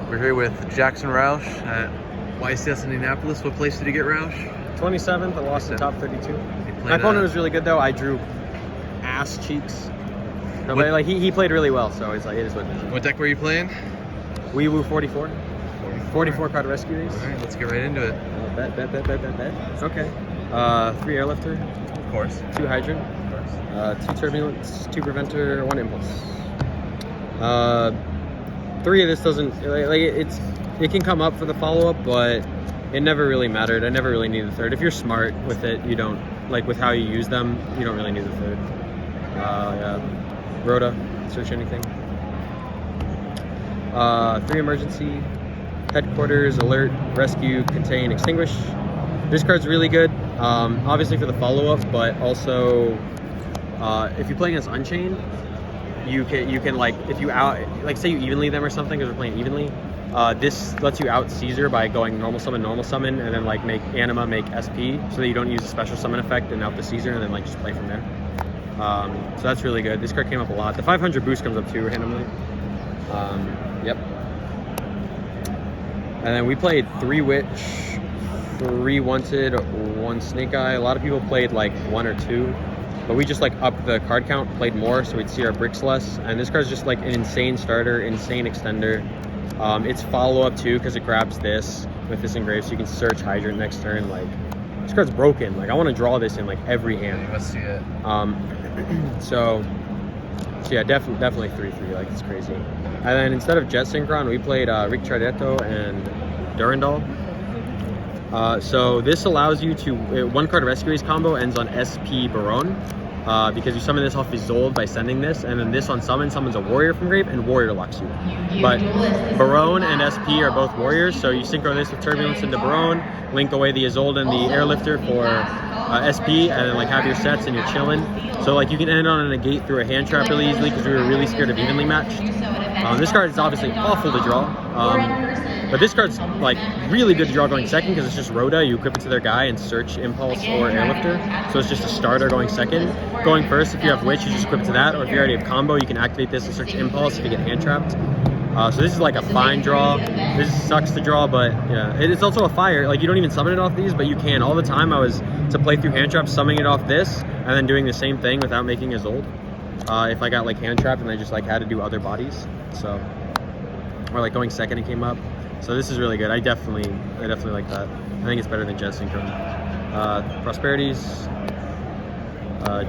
We're here with Jackson Rauch at YCS Indianapolis. What place did you get, Rauch? 27th. I lost the top 32. My opponent was really good though. I drew ass cheeks. No, but like he played really well, so it's like it is what it is. What deck were you playing? Woo 44. 44 card rescue race. All right, let's get right into it. Bet. Okay. 3 airlifter. Of course. 2 hydrant. Of course. 2 turbulence. 2 preventer. 1 impulse. 3 of this doesn't like it can come up for the follow up, but it never really mattered. I never really need the third. If you're smart with it, you don't like with how you use them. You don't really need the third. Rhoda, search anything. 3 emergency, headquarters, alert, rescue, contain, extinguish. This card's really good, obviously for the follow-up, but also if you play against Unchained, you can like if you say you evenly them or something because we're playing evenly. This lets you out Caesar by going normal summon, and then like make Anima make SP so that you don't use a special summon effect and out the Caesar and then like just play from there. So that's really good. This card came up a lot. The 500 boost comes up too randomly. Yep. And then we played 3 Witch, 3 Wanted, 1 Snake Eye. A lot of people played like 1 or 2, but we just like upped the card count, played more, so we'd see our bricks less. And this card's just like an insane starter, insane extender. It's follow-up too because it grabs this with this engraved, so you can search Hydrant next turn. Like this card's broken. Like I want to draw this in like every hand. You must see it. So yeah, definitely 3/3. Like it's crazy. And then instead of Jet Synchron, we played Rick Chardetto and Durandal. So this allows you to 1 card rescue race combo ends on SP Baron. Because you summon this off Isolde by sending this, and then this on summon summons a warrior from grave and warrior locks you. But Baron and SP are both warriors, so you synchro this with Turbulence into Baron, link away the Isolde and the Airlifter for SP, and then like have your sets and you're chilling. So like you can end on a negate through a hand trap really easily because we were really scared of evenly matched. This card is obviously awful to draw. But this card's like really good to draw going second because it's just Rhoda. You equip it to their guy and search Impulse or Airlifter. So it's just a starter going second. Going first, if you have Witch, you just equip it to that. Or if you already have combo, you can activate this and search Impulse if you get hand trapped. So this is like a fine draw. This sucks to draw, but yeah, it's also a fire. Like you don't even summon it off these, but you can. All the time I was to play through hand traps, summoning it off this, and then doing the same thing without making Isolde. If I got like hand trapped and I just like had to do other bodies. So, or like going second and came up. So this is really good. I definitely like that. I think it's better than Jet Synchron. Prosperities,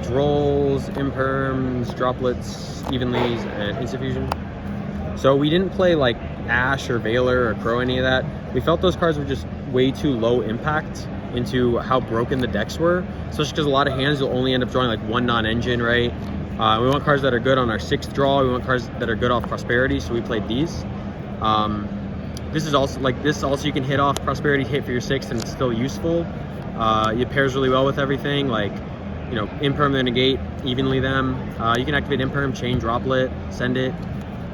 Drolls, Imperms, Droplets, Evenlies, and Insuffusion. So we didn't play like Ash or Veiler or Crow, any of that. We felt those cards were just way too low impact into how broken the decks were. Especially because a lot of hands you'll only end up drawing like 1 non-engine, right? We want cards that are good on our 6th draw. We want cards that are good off Prosperity, so we played these. This is also like this. Also, you can hit off Prosperity hit for your 6th, and it's still useful. It pairs really well with everything. Like, you know, Imperm, then negate, evenly them. You can activate Imperm, chain Droplet, send it.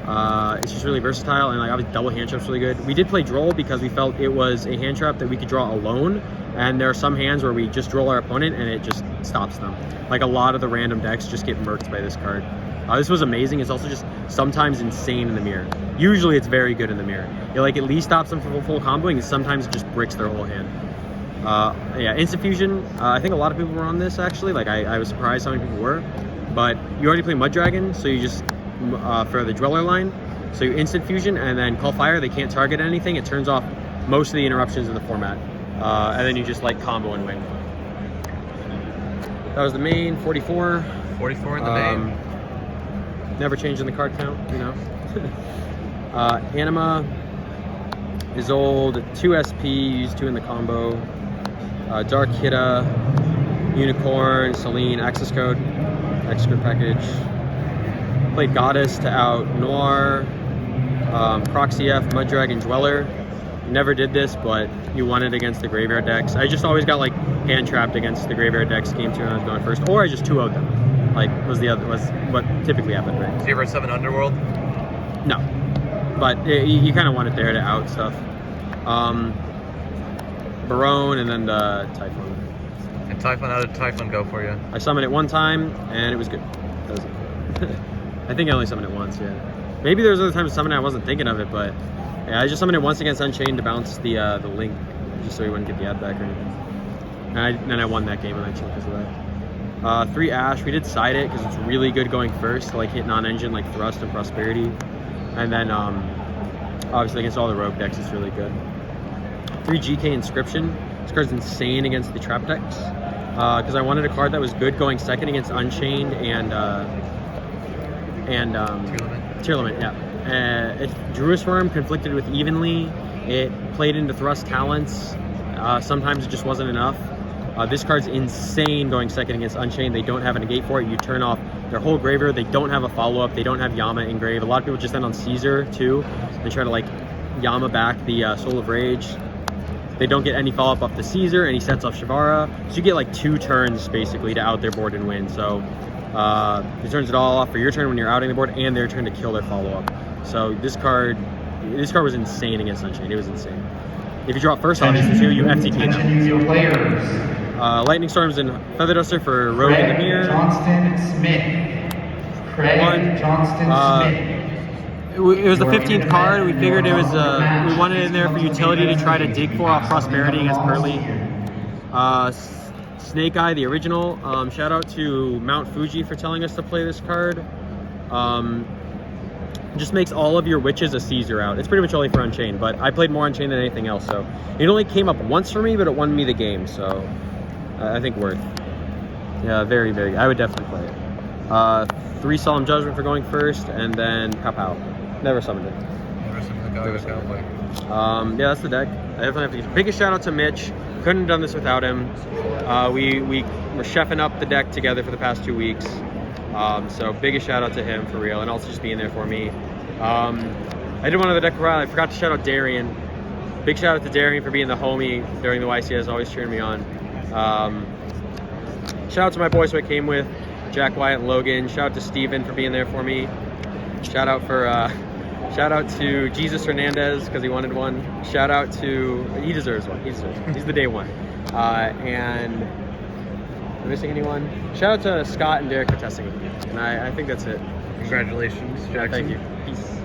It's just really versatile, and like obviously double hand trap's really good. We did play Droll because we felt it was a hand trap that we could draw alone. And there are some hands where we just Droll our opponent and it just stops them. Like a lot of the random decks just get murked by this card. This was amazing. It's also just sometimes insane in the mirror. Usually it's very good in the mirror. It like at least stops them from full comboing, and sometimes it just bricks their whole hand. Yeah, Insuffusion. I think a lot of people were on this actually. Like I was surprised how many people were. But you already play Mud Dragon, so you just for the Dweller line. So you Instant Fusion and then Call Fire. They can't target anything. It turns off most of the interruptions in the format. And then you just like combo and win. That was the main 44. 44 in the main. Never changing the card count, you know. Anima, Isolde, 2 SP, use 2 in the combo. Dark Hitta, Unicorn, Celine, Access Code package. Played Goddess to out Noir, Proxy F, Mud Dragon, Dweller. Never did this, but you won it against the graveyard decks. I just always got like hand trapped against the graveyard decks game 2 when I was going first, or I just 2-0'd them. Like was what typically happened, right? Did you ever summon Underworld? No, but you kind of want it there to out stuff. Baron and then the Typhon. And Typhon, how did Typhon go for you? I summoned it 1 time and it was good. That was it. I think I only summoned it once, yeah. Maybe there was other times summoning I wasn't thinking of it, but Yeah, I just summoned it once against Unchained to bounce the link, just so he wouldn't get the ad back or anything. And I won that game eventually because of that. 3 Ash, we did side it because it's really good going first to like hit non-engine like Thrust and Prosperity. And then obviously against all the rogue decks it's really good. 3 GK Inscription. This card's insane against the trap decks. Because I wanted a card that was good going second against Unchained and Tier Limit, yeah. Druid Swarm conflicted with Evenly. It played into Thrust Talents. Sometimes it just wasn't enough. This card's insane going second against Unchained. They don't have a negate for it. You turn off their whole graveyard. They don't have a follow-up. They don't have Yama in grave. A lot of people just end on Caesar too. They try to like Yama back the Soul of Rage. They don't get any follow-up off the Caesar, and he sets off Shavara. So you get like 2 turns basically to out their board and win. So he turns it all off for your turn when you're outing the board, and their turn to kill their follow-up. So this card was insane against Unchained. It was insane. If you draw it first, obviously too, you FTK them. Lightning Storms and Feather Duster for Rogue in the Mirror. Johnston Smith. Craig Johnston Smith. It was the 15th card. We figured it was we wanted it in there for utility to try to dig for off Prosperity against Pearly. Snake Eye, the original. Shout out to Mount Fuji for telling us to play this card. Just makes all of your witches a Caesar out. It's pretty much only for Unchained, but I played more Unchained than anything else, so it only came up once for me, but it won me the game, so I think worth. Yeah, very, very. I would definitely play it. 3 Solemn Judgment for going first, and then Pow Pow. Never summoned it. Yeah, that's the deck. I definitely have to give biggest shout out to Mitch. Couldn't have done this without him. We were chefing up the deck together for the past 2 weeks. So biggest shout out to him for real, and also just being there for me. I did one other deck for a while. I forgot to shout out Darian. Big shout out to Darian for being the homie during the YCS, always cheering me on. Shout out to my boys who I came with, Jack Wyatt and Logan. Shout out to Steven for being there for me. Shout out to Jesus Hernandez because he wanted one. Shout out to, he deserves one. He's the day one. And am I missing anyone? Shout out to Scott and Derek for testing with me. And I think that's it. Congratulations, Jackson. Thank you. Peace.